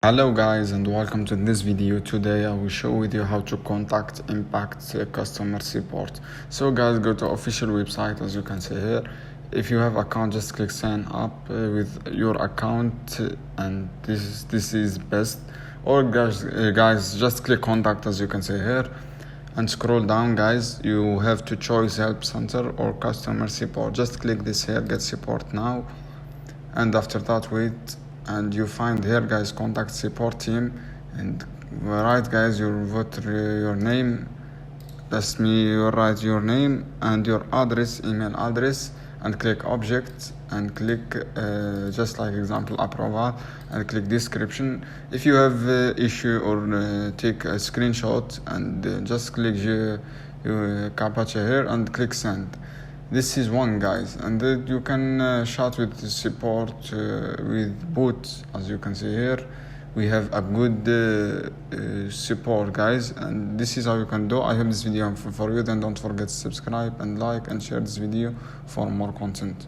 Hello guys and welcome to this video. Today I will show with you how to contact Impact customer support. So guys, go to official website as you can see here. If you have account, just click sign up with your account and this is best. Or guys just click contact as you can see here and scroll down guys. You have to choose help center or customer support. Just click this here, get support now, and after that wait and you find here guys contact support team, and write guys your name. That's me. You write your name and your address, email address, and click object and click just like example approval and click description. If you have issue or take a screenshot and just click captcha here and click send. This is one guys, and then you can chat with the support with bots. As you can see here, we have a good support guys, and this is how you can do. I hope this video for you. Then don't forget to subscribe and like and share this video for more content.